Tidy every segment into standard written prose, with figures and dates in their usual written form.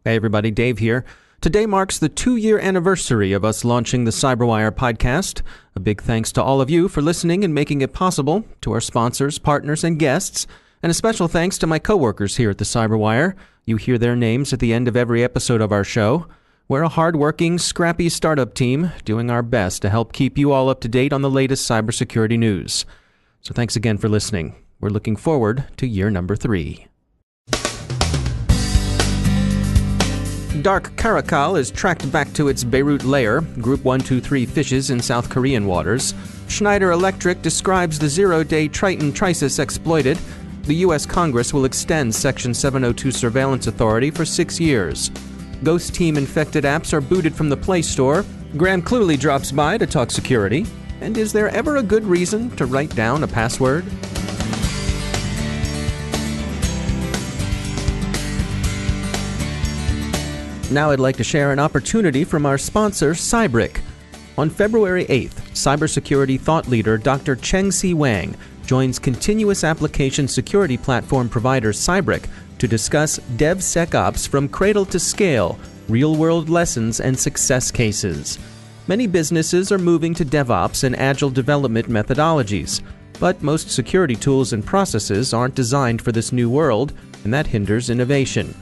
Hey everybody, Dave here. Today marks the 2-year anniversary of us launching the CyberWire podcast. A big thanks to all of you for listening and making it possible, to our sponsors, partners, and guests, and a special thanks to my coworkers here at the CyberWire. You hear their names at the end of every episode of our show. We're a hard-working, scrappy startup team doing our best to help keep you all up to date on the latest cybersecurity news. So thanks again for listening. We're looking forward to year number 3. Dark Caracal is tracked back to its Beirut lair, Group 123 phishes in South Korean waters. Schneider Electric describes the zero-day Triton Trisis exploited. The U.S. Congress will extend Section 702 surveillance authority for 6 years. GhostTeam-infected apps are booted from the Play Store. Graham Cluley drops by to talk security. And is there ever a good reason to write down a password? Now I'd like to share an opportunity from our sponsor, Cybrick. On February 8th, cybersecurity thought leader Dr. Cheng-Si Wang joins continuous application security platform provider Cybrick to discuss DevSecOps from cradle to scale, real-world lessons and success cases. Many businesses are moving to DevOps and agile development methodologies, but most security tools and processes aren't designed for this new world, and that hinders innovation.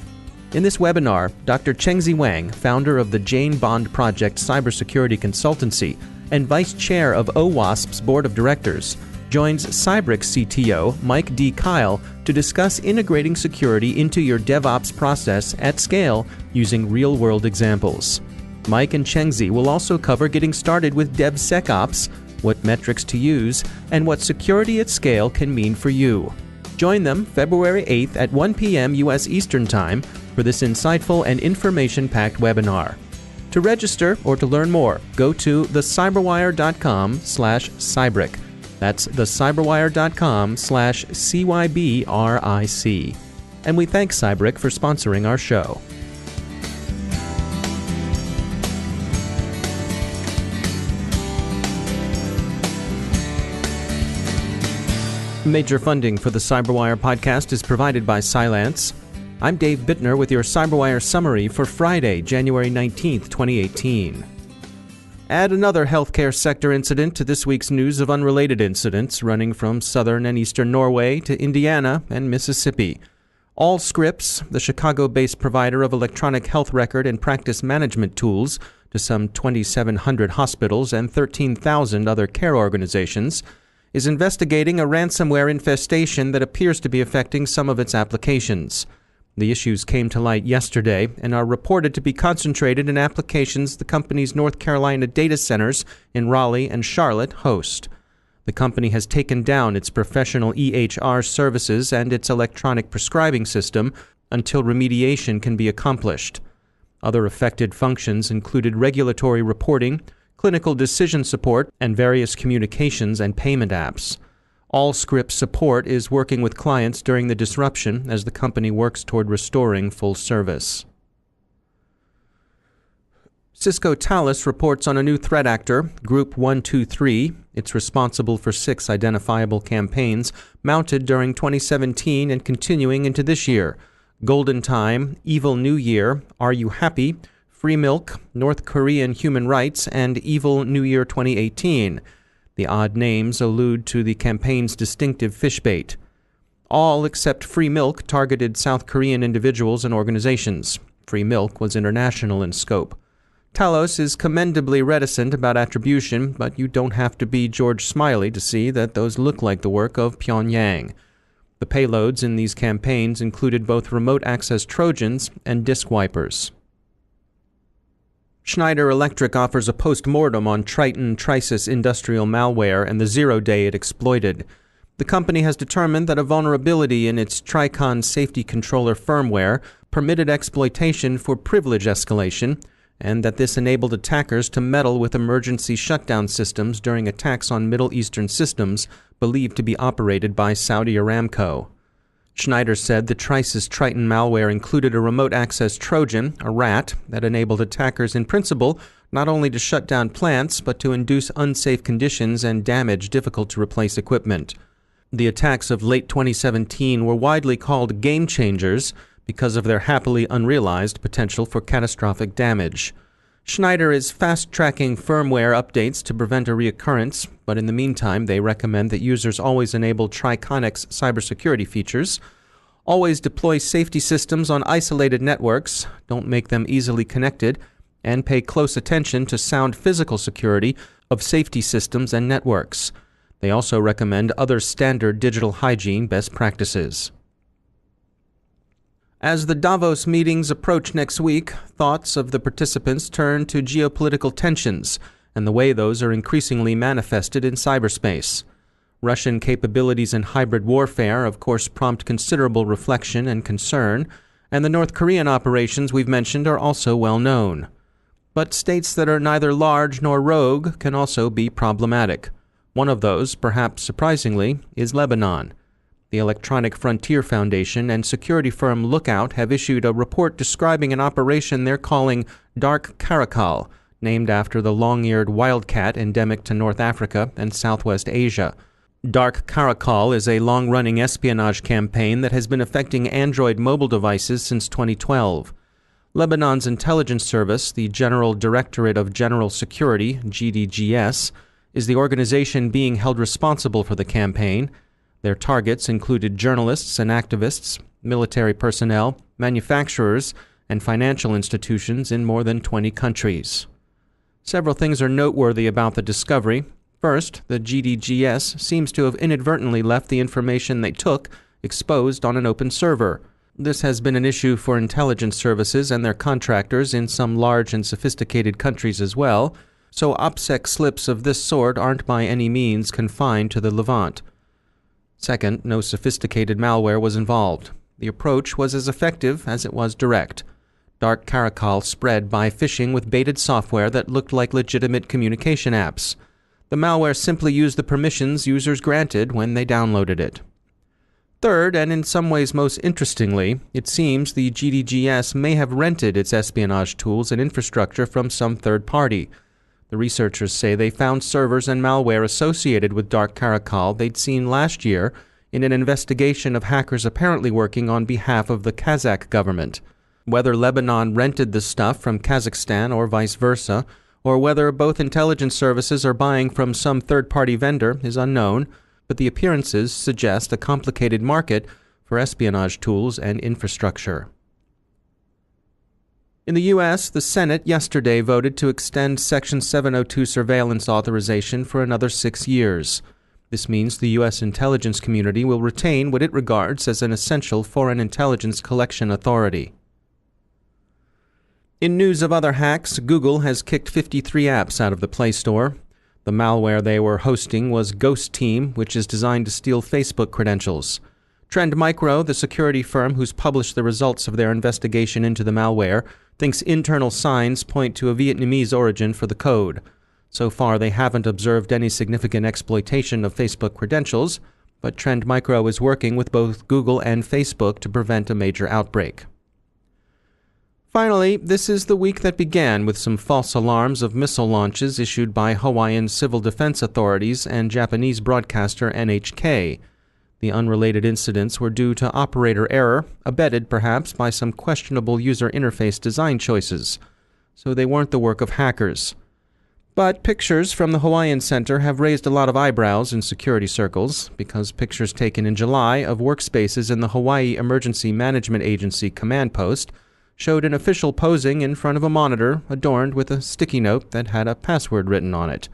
In this webinar, Dr. Cheng-Si Wang, founder of the Jane Bond Project Cybersecurity Consultancy and vice chair of OWASP's Board of Directors, joins Cybrick CTO Mike D. Kyle to discuss integrating security into your DevOps process at scale using real-world examples. Mike and Cheng-Si will also cover getting started with DevSecOps, what metrics to use, and what security at scale can mean for you. Join them February 8th at 1 p.m. U.S. Eastern Time for this insightful and information-packed webinar. To register or to learn more, go to thecyberwire.com/Cybrick. That's thecyberwire.com/CYBRIC. And we thank Cybrick for sponsoring our show. Major funding for the CyberWire podcast is provided by Cylance. I'm Dave Bittner with your CyberWire summary for Friday, January 19th, 2018. Add another healthcare sector incident to this week's news of unrelated incidents running from southern and eastern Norway to Indiana and Mississippi. AllScripts, the Chicago-based provider of electronic health record and practice management tools to some 2,700 hospitals and 13,000 other care organizations, is investigating a ransomware infestation that appears to be affecting some of its applications. The issues came to light yesterday and are reported to be concentrated in applications the company's North Carolina data centers in Raleigh and Charlotte host. The company has taken down its professional EHR services and its electronic prescribing system until remediation can be accomplished. Other affected functions included regulatory reporting, clinical decision support, and various communications and payment apps. AllScripts support is working with clients during the disruption as the company works toward restoring full service. Cisco Talos reports on a new threat actor, Group 123. It's responsible for 6 identifiable campaigns mounted during 2017 and continuing into this year: Golden Time, Evil New Year, Are You Happy?, Free Milk, North Korean Human Rights, and Evil New Year 2018. The odd names allude to the campaign's distinctive fish bait. All except Free Milk targeted South Korean individuals and organizations. Free Milk was international in scope. Talos is commendably reticent about attribution, but you don't have to be George Smiley to see that those look like the work of Pyongyang. The payloads in these campaigns included both remote access Trojans and disk wipers. Schneider Electric offers a post-mortem on Triton Trisis industrial malware and the zero-day it exploited. The company has determined that a vulnerability in its Triton safety controller firmware permitted exploitation for privilege escalation, and that this enabled attackers to meddle with emergency shutdown systems during attacks on Middle Eastern systems believed to be operated by Saudi Aramco. Schneider said the Trisis Triton malware included a remote access Trojan, a rat, that enabled attackers in principle not only to shut down plants, but to induce unsafe conditions and damage difficult-to-replace equipment. The attacks of late 2017 were widely called game changers because of their happily unrealized potential for catastrophic damage. Schneider is fast-tracking firmware updates to prevent a reoccurrence, but in the meantime, they recommend that users always enable Triton's cybersecurity features, always deploy safety systems on isolated networks, don't make them easily connected, and pay close attention to sound physical security of safety systems and networks. They also recommend other standard digital hygiene best practices. As the Davos meetings approach next week, thoughts of the participants turn to geopolitical tensions and the way those are increasingly manifested in cyberspace. Russian capabilities in hybrid warfare, of course, prompt considerable reflection and concern, and the North Korean operations we've mentioned are also well known. But states that are neither large nor rogue can also be problematic. One of those, perhaps surprisingly, is Lebanon. The Electronic Frontier Foundation and security firm Lookout have issued a report describing an operation they're calling Dark Caracal, named after the long-eared wildcat endemic to North Africa and Southwest Asia. Dark Caracal is a long-running espionage campaign that has been affecting Android mobile devices since 2012. Lebanon's intelligence service, the General Directorate of General Security, GDGS, is the organization being held responsible for the campaign. Their targets included journalists and activists, military personnel, manufacturers, and financial institutions in more than 20 countries. Several things are noteworthy about the discovery. First, the GDGS seems to have inadvertently left the information they took exposed on an open server. This has been an issue for intelligence services and their contractors in some large and sophisticated countries as well, so OPSEC slips of this sort aren't by any means confined to the Levant. Second, no sophisticated malware was involved. The approach was as effective as it was direct. Dark Caracal spread by phishing with baited software that looked like legitimate communication apps. The malware simply used the permissions users granted when they downloaded it. Third, and in some ways most interestingly, it seems the GDGS may have rented its espionage tools and infrastructure from some third party. The researchers say they found servers and malware associated with Dark Caracal they'd seen last year in an investigation of hackers apparently working on behalf of the Kazakh government. Whether Lebanon rented the stuff from Kazakhstan or vice versa, or whether both intelligence services are buying from some third-party vendor is unknown, but the appearances suggest a complicated market for espionage tools and infrastructure. In the U.S., the Senate yesterday voted to extend Section 702 surveillance authorization for another 6 years. This means the U.S. intelligence community will retain what it regards as an essential foreign intelligence collection authority. In news of other hacks, Google has kicked 53 apps out of the Play Store. The malware they were hosting was GhostTeam, which is designed to steal Facebook credentials. Trend Micro, the security firm who's published the results of their investigation into the malware, thinks internal signs point to a Vietnamese origin for the code. So far, they haven't observed any significant exploitation of Facebook credentials, but Trend Micro is working with both Google and Facebook to prevent a major outbreak. Finally, this is the week that began with some false alarms of missile launches issued by Hawaiian civil defense authorities and Japanese broadcaster NHK. The unrelated incidents were due to operator error, abetted perhaps by some questionable user interface design choices, so they weren't the work of hackers. But pictures from the Hawaiian Center have raised a lot of eyebrows in security circles, because pictures taken in July of workspaces in the Hawaii Emergency Management Agency command post showed an official posing in front of a monitor adorned with a sticky note that had a password written on it.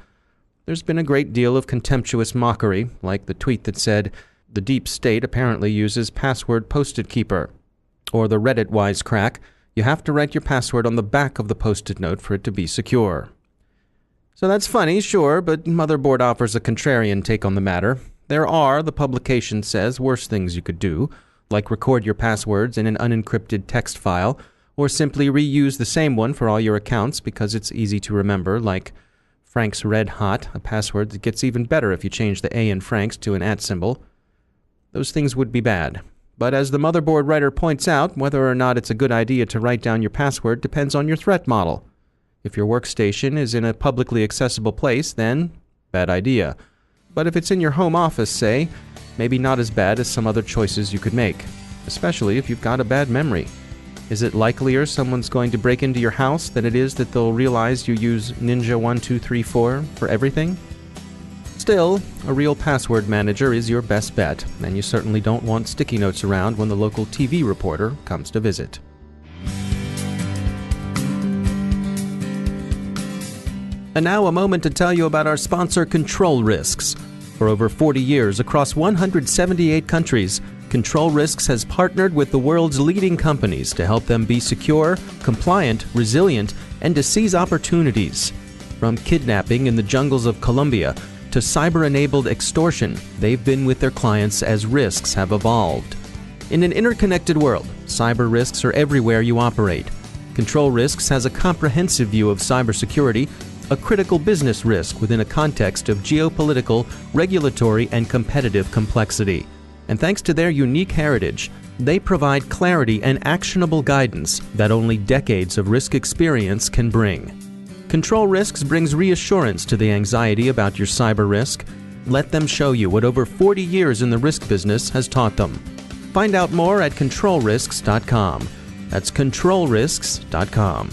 There's been a great deal of contemptuous mockery, like the tweet that said, "The deep state apparently uses password post-it keeper," or the Reddit wisecrack, "You have to write your password on the back of the post-it note for it to be secure." So that's funny, sure, but Motherboard offers a contrarian take on the matter. There are, the publication says, worse things you could do, like record your passwords in an unencrypted text file, or simply reuse the same one for all your accounts because it's easy to remember, like Frank's Red Hot, a password that gets even better if you change the A in Frank's to an @ symbol. Those things would be bad. But as the Motherboard writer points out, whether or not it's a good idea to write down your password depends on your threat model. If your workstation is in a publicly accessible place, then bad idea. But if it's in your home office, say, maybe not as bad as some other choices you could make. especially if you've got a bad memory. Is it likelier someone's going to break into your house than it is that they'll realize you use Ninja 1234 for everything? Still, a real password manager is your best bet, and you certainly don't want sticky notes around when the local TV reporter comes to visit. And now a moment to tell you about our sponsor, Control Risks. For over 40 years, across 178 countries, Control Risks has partnered with the world's leading companies to help them be secure, compliant, resilient, and to seize opportunities. From kidnapping in the jungles of Colombia to cyber-enabled extortion, they've been with their clients as risks have evolved. In an interconnected world, cyber risks are everywhere you operate. Control Risks has a comprehensive view of cybersecurity, a critical business risk within a context of geopolitical, regulatory, and competitive complexity. And thanks to their unique heritage, they provide clarity and actionable guidance that only decades of risk experience can bring. Control Risks brings reassurance to the anxiety about your cyber risk. Let them show you what over 40 years in the risk business has taught them. Find out more at controlrisks.com. That's controlrisks.com.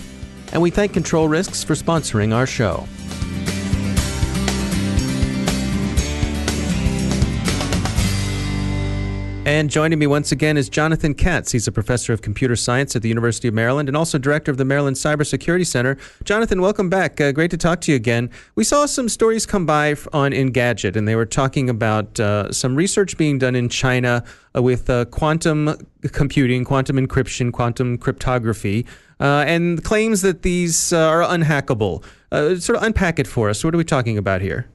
And we thank Control Risks for sponsoring our show. And joining me once again is Jonathan Katz. He's a professor of computer science at the University of Maryland and also director of the Maryland Cybersecurity Center. Jonathan, welcome back. Great to talk to you again. We saw some stories come by on Engadget, and they were talking about some research being done in China with quantum computing, quantum encryption, quantum cryptography, and claims that these are unhackable. Sort of unpack it for us. What are we talking about here?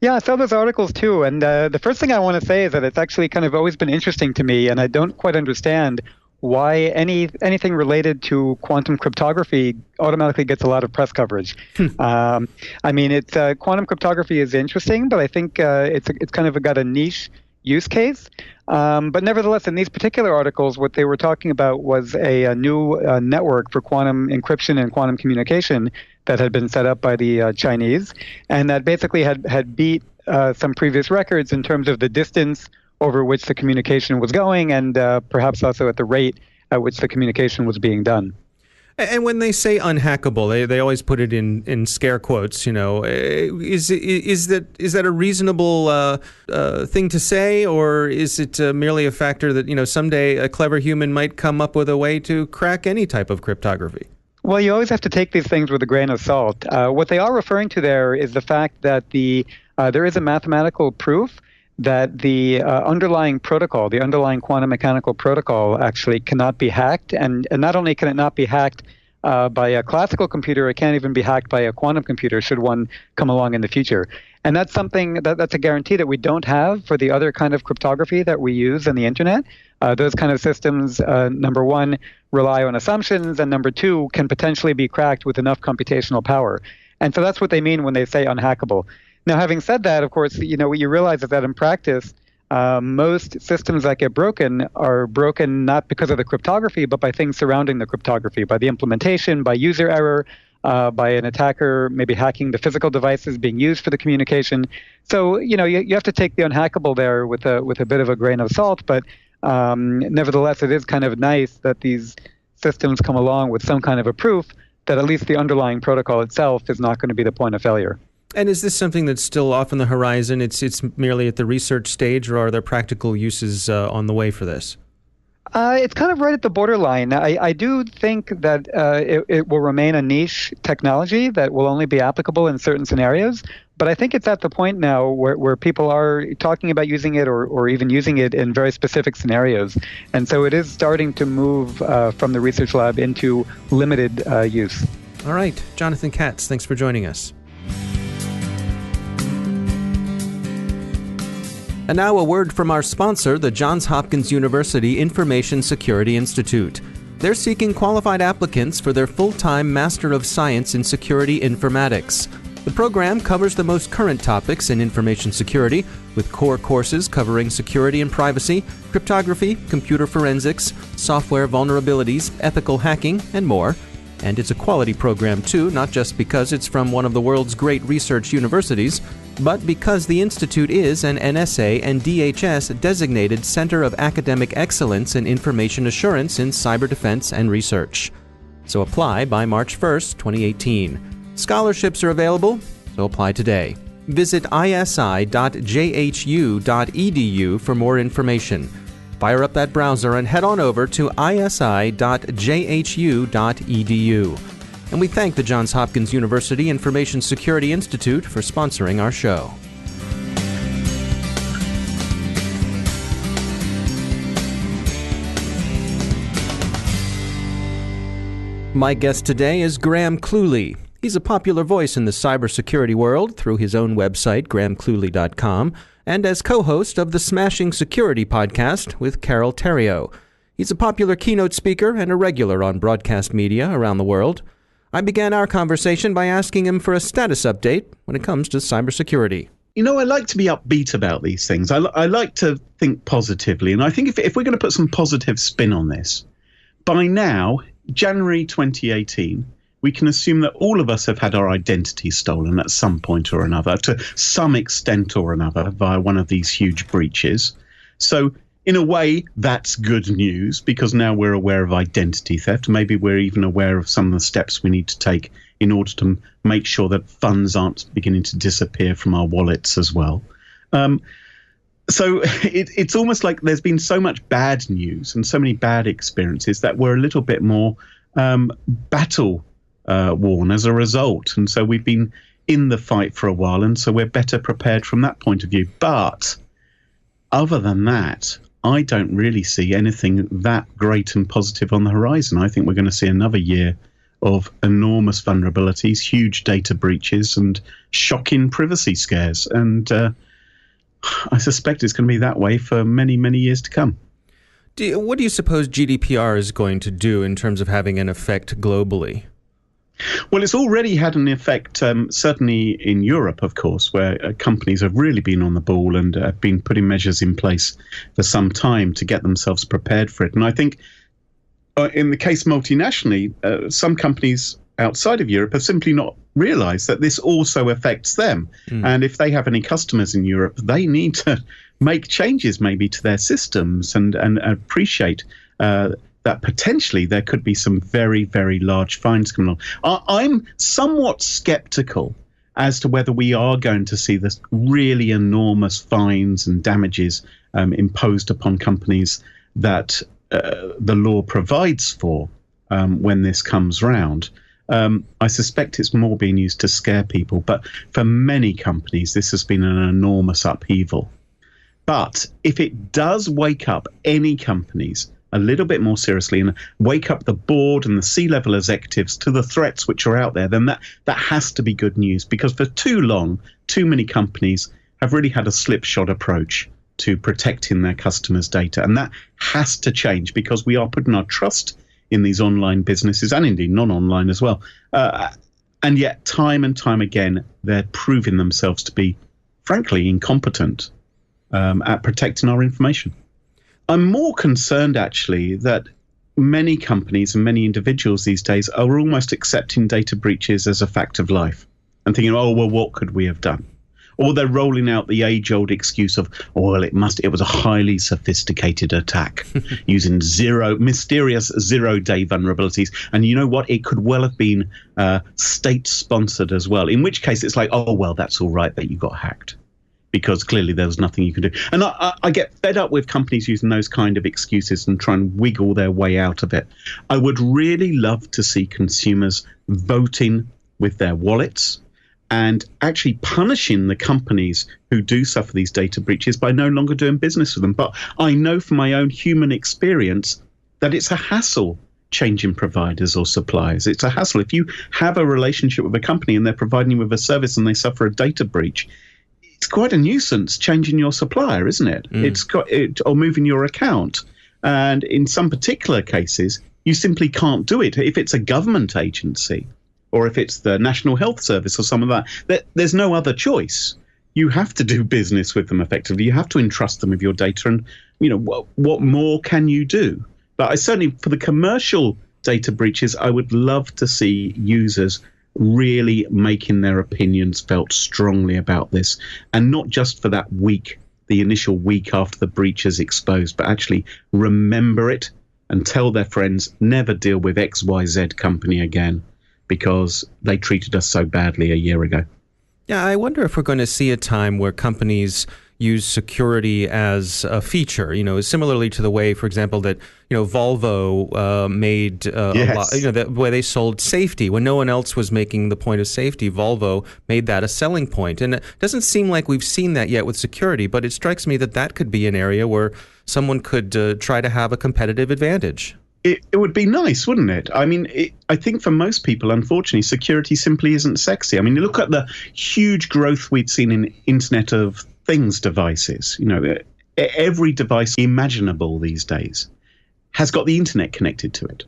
Yeah, I saw those articles too, and the first thing I want to say is that it's actually kind of always been interesting to me, and I don't quite understand why anything related to quantum cryptography automatically gets a lot of press coverage. I mean, quantum cryptography is interesting, but I think it's kind of got a niche use case. But nevertheless, in these particular articles, what they were talking about was a new network for quantum encryption and quantum communication that had been set up by the Chinese, and that basically had beat some previous records in terms of the distance over which the communication was going, and perhaps also at the rate at which the communication was being done. And when they say unhackable, they always put it in scare quotes. You know, is that a reasonable thing to say, or is it merely a factor that someday a clever human might come up with a way to crack any type of cryptography? Well, you always have to take these things with a grain of salt. What they are referring to there is the fact that there is a mathematical proof that the underlying protocol, the underlying quantum mechanical protocol, actually cannot be hacked. And not only can it not be hacked by a classical computer, it can't even be hacked by a quantum computer should one come along in the future. And that's something that's a guarantee that we don't have for the other kind of cryptography that we use in the internet. Those kind of systems, number one, rely on assumptions, and number two, can potentially be cracked with enough computational power. And so that's what they mean when they say unhackable. Now, having said that, of course, what you realize is that in practice, most systems that get broken are broken not because of the cryptography, but by things surrounding the cryptography, by the implementation, by user error, by an attacker maybe hacking the physical devices being used for the communication. So, you have to take the unhackable there with a bit of a grain of salt, but nevertheless, it is kind of nice that these systems come along with some kind of a proof that at least the underlying protocol itself is not going to be the point of failure. And is this something that's still off on the horizon? It's merely at the research stage, or are there practical uses on the way for this? It's kind of right at the borderline. I do think that it will remain a niche technology that will only be applicable in certain scenarios. But I think it's at the point now where people are talking about using it or even using it in very specific scenarios. And so it is starting to move from the research lab into limited use. All right. Jonathan Katz, thanks for joining us. And now a word from our sponsor, the Johns Hopkins University Information Security Institute. They're seeking qualified applicants for their full-time Master of Science in Security Informatics. The program covers the most current topics in information security, with core courses covering security and privacy, cryptography, computer forensics, software vulnerabilities, ethical hacking, and more. And it's a quality program too, not just because it's from one of the world's great research universities, but because the Institute is an NSA and DHS designated Center of Academic Excellence in Information Assurance in Cyber Defense and Research. So apply by March 1st, 2018. Scholarships are available, so apply today. Visit isi.jhu.edu for more information. Fire up that browser and head on over to isi.jhu.edu. And we thank the Johns Hopkins University Information Security Institute for sponsoring our show. My guest today is Graham Cluley. He's a popular voice in the cybersecurity world through his own website, grahamcluley.com, and as co-host of the Smashing Security podcast with Carol Theriault. He's a popular keynote speaker and a regular on broadcast media around the world. I began our conversation by asking him for a status update when it comes to cybersecurity. You know, I like to be upbeat about these things. I like to think positively. And I think if we're going to put some positive spin on this, by now, January 2018, we can assume that all of us have had our identity stolen at some point or another, to some extent or another, via one of these huge breaches. So in a way, that's good news, because now we're aware of identity theft. Maybe we're even aware of some of the steps we need to take in order to make sure that funds aren't beginning to disappear from our wallets as well. So it's almost like there's been so much bad news and so many bad experiences that we're a little bit more battle worn as a result. And so we've been in the fight for a while, and so we're better prepared from that point of view. But other than that, I don't really see anything that great and positive on the horizon. I think we're going to see another year of enormous vulnerabilities, huge data breaches, and shocking privacy scares. And I suspect it's going to be that way for many, many years to come. What do you suppose GDPR is going to do in terms of having an effect globally? Well, it's already had an effect, certainly in Europe, of course, where companies have really been on the ball and have been putting measures in place for some time to get themselves prepared for it. And I think in the case multinationally, some companies outside of Europe have simply not realized that this also affects them. And if they have any customers in Europe, they need to make changes maybe to their systems and appreciate that potentially there could be some very, very large fines coming on. I'm somewhat skeptical as to whether we are going to see this really enormous fines and damages imposed upon companies that the law provides for when this comes round. I suspect it's more being used to scare people, but for many companies, this has been an enormous upheaval. But if it does wake up any companies a little bit more seriously and wake up the board and the C-level executives to the threats which are out there, then that has to be good news, because for too long, too many companies have really had a slipshod approach to protecting their customers' data. And that has to change, because we are putting our trust in these online businesses, and indeed non-online as well. And yet, time and time again, they're proving themselves to be, frankly, incompetent at protecting our information. I'm more concerned, actually, that many companies and many individuals these days are almost accepting data breaches as a fact of life and thinking, oh, well, what could we have done? Or they're rolling out the age-old excuse of, oh, well, it was a highly sophisticated attack using mysterious zero-day vulnerabilities. And you know what? It could well have been state-sponsored as well, in which case it's like, oh, well, that's all right that you got hacked, because clearly there was nothing you could do. And I get fed up with companies using those kind of excuses and try and wiggle their way out of it. I would really love to see consumers voting with their wallets and actually punishing the companies who do suffer these data breaches by no longer doing business with them. But I know from my own human experience that it's a hassle changing providers or suppliers. It's a hassle. If you have a relationship with a company and they're providing you with a service and they suffer a data breach, it's quite a nuisance changing your supplier, isn't it? Or moving your account. And in some particular cases, you simply can't do it. If it's a government agency, or if it's the National Health Service or some of that, there's no other choice. You have to do business with them effectively. You have to entrust them with your data. And, you know, what more can you do? But I certainly, for the commercial data breaches, I would love to see users really making their opinions felt strongly about this, and not just for that week, the initial week after the breach is exposed, but actually remember it and tell their friends, never deal with XYZ company again because they treated us so badly a year ago. Yeah, I wonder if we're going to see a time where companies use security as a feature, similarly to the way, for example, that, Volvo made a lot, the way they sold safety. When no one else was making the point of safety, Volvo made that a selling point. And it doesn't seem like we've seen that yet with security, but it strikes me that that could be an area where someone could try to have a competitive advantage. It would be nice, wouldn't it? I mean, I think for most people, unfortunately, security simply isn't sexy. I mean, you look at the huge growth we've seen in Internet of Things devices. Every device imaginable these days has got the internet connected to it.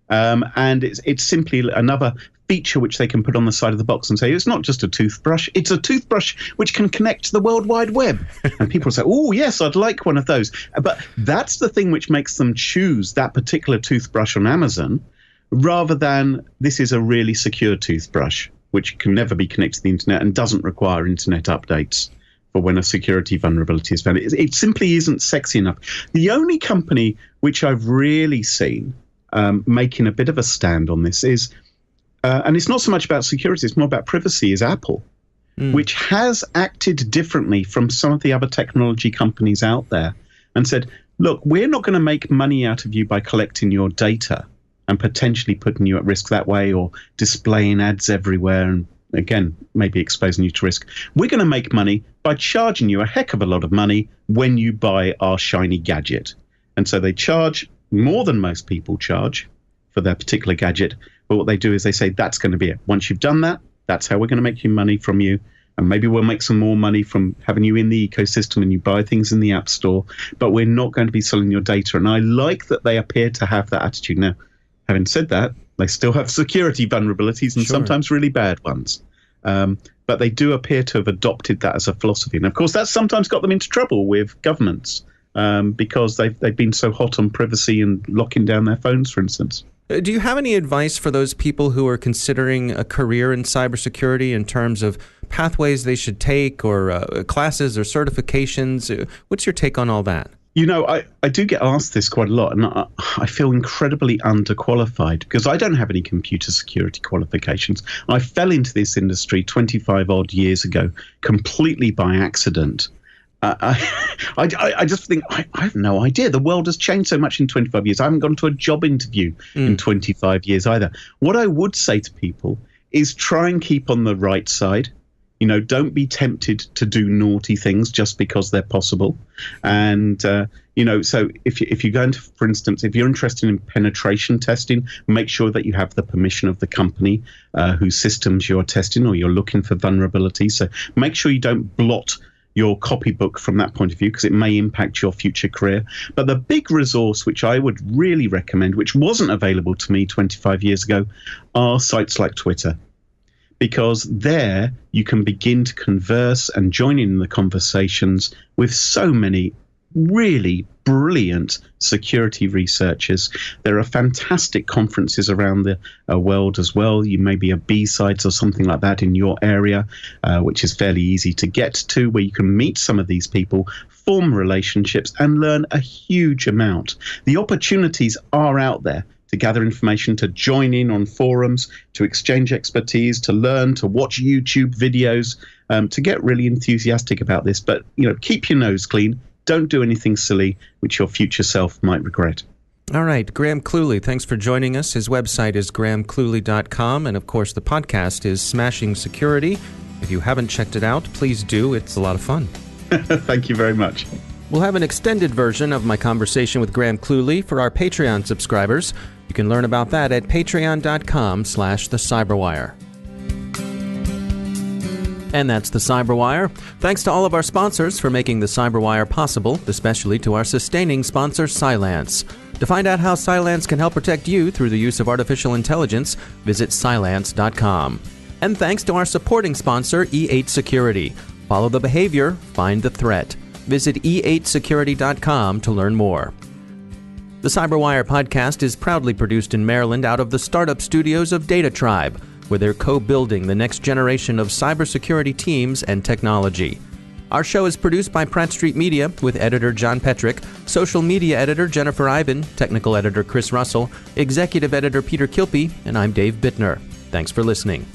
And it's simply another feature which they can put on the side of the box and say, it's not just a toothbrush, it's a toothbrush which can connect to the World Wide Web. And people say, oh, yes, I'd like one of those. But that's the thing which makes them choose that particular toothbrush on Amazon, rather than this is a really secure toothbrush, which can never be connected to the internet and doesn't require internet updates for when a security vulnerability is found. It simply isn't sexy enough. The only company which I've really seen making a bit of a stand on this is, and it's not so much about security, it's more about privacy, is Apple, which has acted differently from some of the other technology companies out there and said, look, we're not going to make money out of you by collecting your data and potentially putting you at risk that way, or displaying ads everywhere and, again, maybe exposing you to risk. We're going to make money by charging you a heck of a lot of money when you buy our shiny gadget. And so they charge more than most people charge for their particular gadget. But what they do is they say, that's going to be it. Once you've done that, that's how we're going to make you money from you. And maybe we'll make some more money from having you in the ecosystem and you buy things in the App Store. But we're not going to be selling your data. And I like that they appear to have that attitude. Now, having said that, they still have security vulnerabilities and sometimes really bad ones. But they do appear to have adopted that as a philosophy. And of course, that's sometimes got them into trouble with governments because they've been so hot on privacy and locking down their phones, for instance. Do you have any advice for those people who are considering a career in cybersecurity in terms of pathways they should take, or classes or certifications? What's your take on all that? I do get asked this quite a lot, and I feel incredibly underqualified because I don't have any computer security qualifications. I fell into this industry 25 odd years ago completely by accident. I just think I have no idea. The world has changed so much in 25 years. I haven't gone to a job interview in 25 years either. What I would say to people is try and keep on the right side. Don't be tempted to do naughty things just because they're possible. And, so if you're going to, for instance, if you're interested in penetration testing, make sure that you have the permission of the company whose systems you're testing, or you're looking for vulnerabilities. So make sure you don't blot your copybook from that point of view, because it may impact your future career. But the big resource which I would really recommend, which wasn't available to me 25 years ago, are sites like Twitter. Because there you can begin to converse and join in the conversations with so many really brilliant security researchers. There are fantastic conferences around the world as well. You may be a B-Sides or something like that in your area, which is fairly easy to get to, where you can meet some of these people, form relationships, and learn a huge amount. The opportunities are out there to gather information, to join in on forums, to exchange expertise, to learn, to watch YouTube videos, to get really enthusiastic about this. But, keep your nose clean. Don't do anything silly which your future self might regret. All right. Graham Cluley, thanks for joining us. His website is grahamcluley.com. And, of course, the podcast is Smashing Security. If you haven't checked it out, please do. It's a lot of fun. Thank you very much. We'll have an extended version of my conversation with Graham Cluley for our Patreon subscribers. You can learn about that at patreon.com/thecyberwire. And that's the Cyberwire. Thanks to all of our sponsors for making the Cyberwire possible, especially to our sustaining sponsor, Cylance. To find out how Cylance can help protect you through the use of artificial intelligence, visit Cylance.com. And thanks to our supporting sponsor, E8 Security. Follow the behavior, find the threat. Visit e8security.com to learn more. The CyberWire podcast is proudly produced in Maryland out of the startup studios of Data Tribe, where they're co-building the next generation of cybersecurity teams and technology. Our show is produced by Pratt Street Media with editor John Petrick, social media editor Jennifer Iben, technical editor Chris Russell, executive editor Peter Kilpie, and I'm Dave Bittner. Thanks for listening.